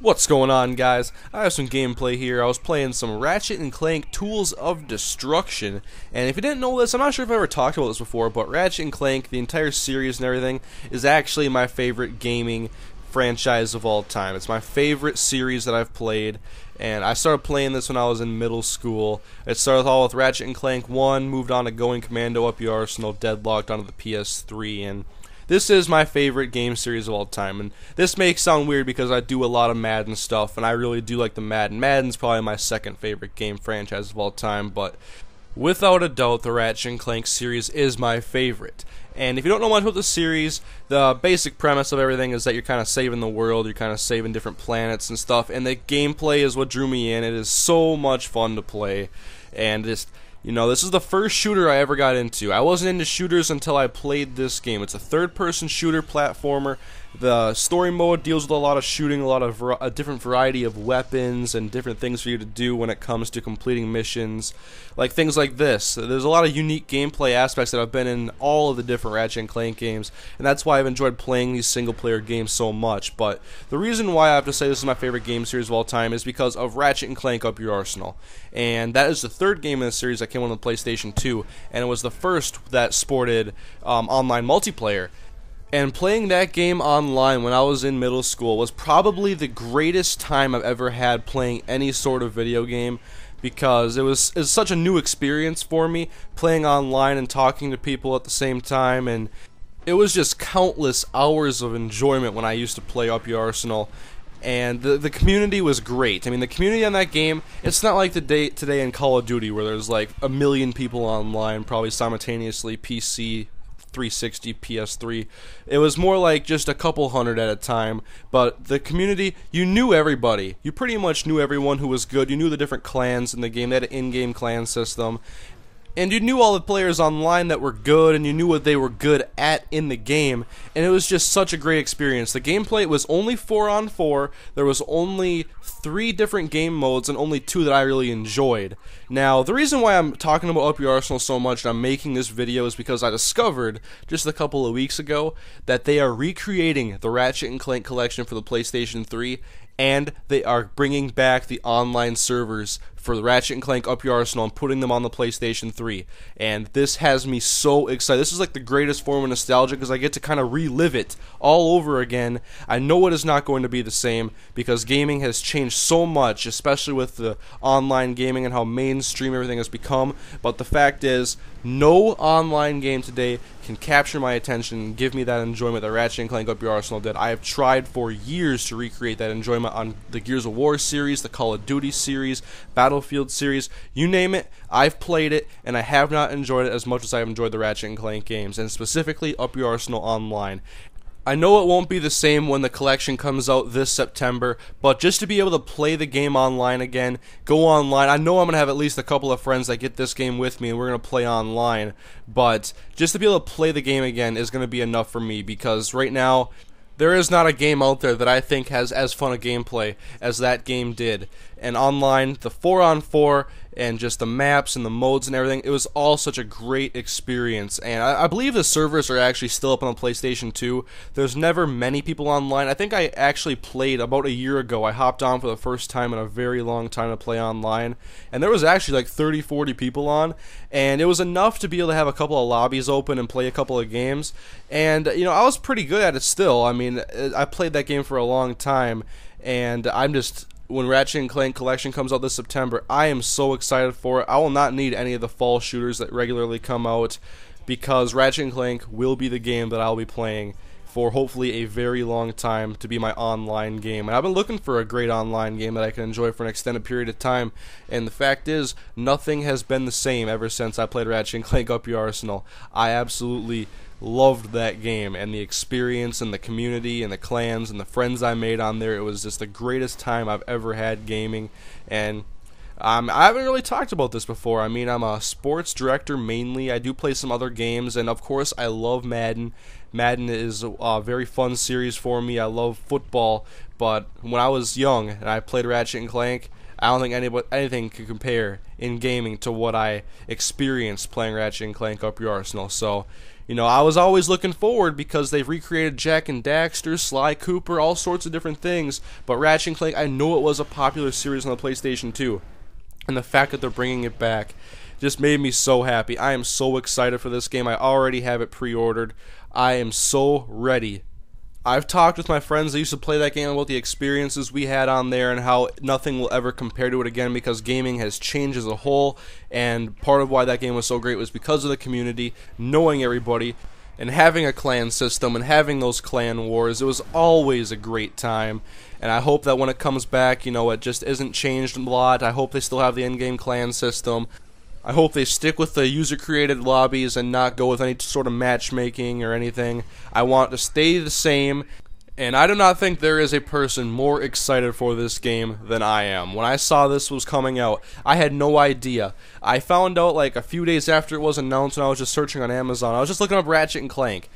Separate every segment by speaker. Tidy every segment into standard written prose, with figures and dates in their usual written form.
Speaker 1: What's going on, guys? I have some gameplay here. I was playing some Ratchet and Clank Tools of Destruction, and if you didn't know this, I'm not sure if I ever talked about this before, but Ratchet and Clank, the entire series and everything, is actually my favorite gaming franchise of all time. It's my favorite series that I've played, and I started playing this when I was in middle school. It started all with Ratchet and Clank 1, moved on to Going Commando, Up Your Arsenal, Deadlocked onto the PS3, and this is my favorite game series of all time, and this may sound weird because I do a lot of Madden stuff, and I really do like the Madden. Madden's probably my second favorite game franchise of all time, but without a doubt, the Ratchet and Clank series is my favorite. And if you don't know much about the series, the basic premise of everything is that you're kind of saving the world, you're kind of saving different planets and stuff, and the gameplay is what drew me in. It is so much fun to play, and just, you know, this is the first shooter I ever got into. I wasn't into shooters until I played this game. It's a third-person shooter platformer. The story mode deals with a lot of shooting, a lot of a different variety of weapons and different things for you to do when it comes to completing missions. Like things like this. There's a lot of unique gameplay aspects that have been in all of the different Ratchet and Clank games, and that's why I've enjoyed playing these single-player games so much. But the reason why I have to say this is my favorite game series of all time is because of Ratchet and Clank Up Your Arsenal. And that is the third game in the series that came on the PlayStation 2, and it was the first that sported online multiplayer. And playing that game online when I was in middle school was probably the greatest time I've ever had playing any sort of video game, because it was such a new experience for me, playing online and talking to people at the same time, and it was just countless hours of enjoyment when I used to play Up Your Arsenal. And the community was great. I mean, the community on that game, it's not like today in Call of Duty where there's like a million people online, probably simultaneously, PC, 360, PS3. It was more like just a couple hundred at a time, but the community, you knew everybody. You pretty much knew everyone who was good. You knew the different clans in the game. They had an in-game clan system. And you knew all the players online that were good, and you knew what they were good at in the game, and it was just such a great experience. The gameplay was only 4-on-4, there was only 3 different game modes, and only 2 that I really enjoyed. Now, the reason why I'm talking about Up Your Arsenal so much and I'm making this video is because I discovered, just a couple of weeks ago, that they are recreating the Ratchet and Clank collection for the PlayStation 3, and they are bringing back the online servers for the Ratchet and Clank Up Your Arsenal and putting them on the PlayStation 3. And this has me so excited. This is like the greatest form of nostalgia because I get to kind of relive it all over again. I know it is not going to be the same because gaming has changed so much, especially with the online gaming and how mainstream everything has become. But the fact is, no online game today can capture my attention and give me that enjoyment that Ratchet and Clank Up Your Arsenal did. I have tried for years to recreate that enjoyment on the Gears of War series, the Call of Duty series, Battlefield series, you name it, I've played it, and I have not enjoyed it as much as I've enjoyed the Ratchet and Clank games, and specifically Up Your Arsenal Online. I know it won't be the same when the collection comes out this September, but just to be able to play the game online again, go online. I know I'm going to have at least a couple of friends that get this game with me and we're going to play online, but just to be able to play the game again is going to be enough for me, because right now there is not a game out there that I think has as fun a gameplay as that game did. And online, the 4-on-4 and just the maps and the modes and everything, it was all such a great experience. And I believe the servers are actually still up on the PlayStation 2. There's never many people online. I think I actually played about a year ago. I hopped on for the first time in a very long time to play online, and there was actually like 30-40 people on, and it was enough to be able to have a couple of lobbies open and play a couple of games. And you know, I was pretty good at it still. I mean, I played that game for a long time, and I'm just, when Ratchet and Clank Collection comes out this September, I am so excited for it. I will not need any of the fall shooters that regularly come out, because Ratchet and Clank will be the game that I'll be playing for hopefully a very long time to be my online game. And I've been looking for a great online game that I can enjoy for an extended period of time, and the fact is, nothing has been the same ever since I played Ratchet and Clank Up Your Arsenal. I absolutely loved that game, and the experience and the community and the clans and the friends I made on there. It was just the greatest time I've ever had gaming. And I haven't really talked about this before. I mean, I'm a sports director mainly. I do play some other games, and of course I love Madden. Madden is a very fun series for me. I love football, but when I was young and I played Ratchet and Clank, I don't think anything can compare in gaming to what I experienced playing Ratchet and Clank Up Your Arsenal. So, you know, I was always looking forward because they've recreated Jak and Daxter, Sly Cooper, all sorts of different things. But Ratchet and Clank, I know it was a popular series on the PlayStation 2. And the fact that they're bringing it back just made me so happy. I am so excited for this game. I already have it pre-ordered. I am so ready. I've talked with my friends that used to play that game about the experiences we had on there and how nothing will ever compare to it again because gaming has changed as a whole, and part of why that game was so great was because of the community, knowing everybody, and having a clan system and having those clan wars. It was always a great time, and I hope that when it comes back, you know, it just isn't changed a lot. I hope they still have the in-game clan system. I hope they stick with the user-created lobbies and not go with any sort of matchmaking or anything. I want it to stay the same, and I do not think there is a person more excited for this game than I am. When I saw this was coming out, I had no idea. I found out like a few days after it was announced when I was just searching on Amazon. I was just looking up Ratchet and Clank.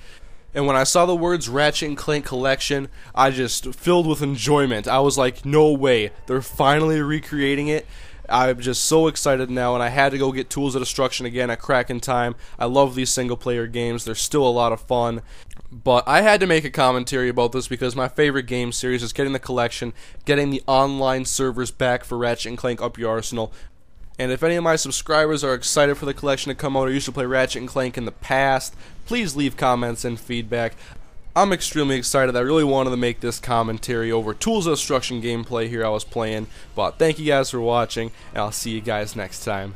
Speaker 1: And when I saw the words Ratchet and Clank Collection, I just filled with enjoyment. I was like, no way, they're finally recreating it. I'm just so excited now, and I had to go get Tools of Destruction again at cracking time. I love these single-player games. They're still a lot of fun. But I had to make a commentary about this because my favorite game series is getting the collection, getting the online servers back for Ratchet and Clank Up Your Arsenal. And if any of my subscribers are excited for the collection to come out or used to play Ratchet and Clank in the past, please leave comments and feedback. I'm extremely excited. I really wanted to make this commentary over Tools of Destruction gameplay here I was playing. But thank you guys for watching, and I'll see you guys next time.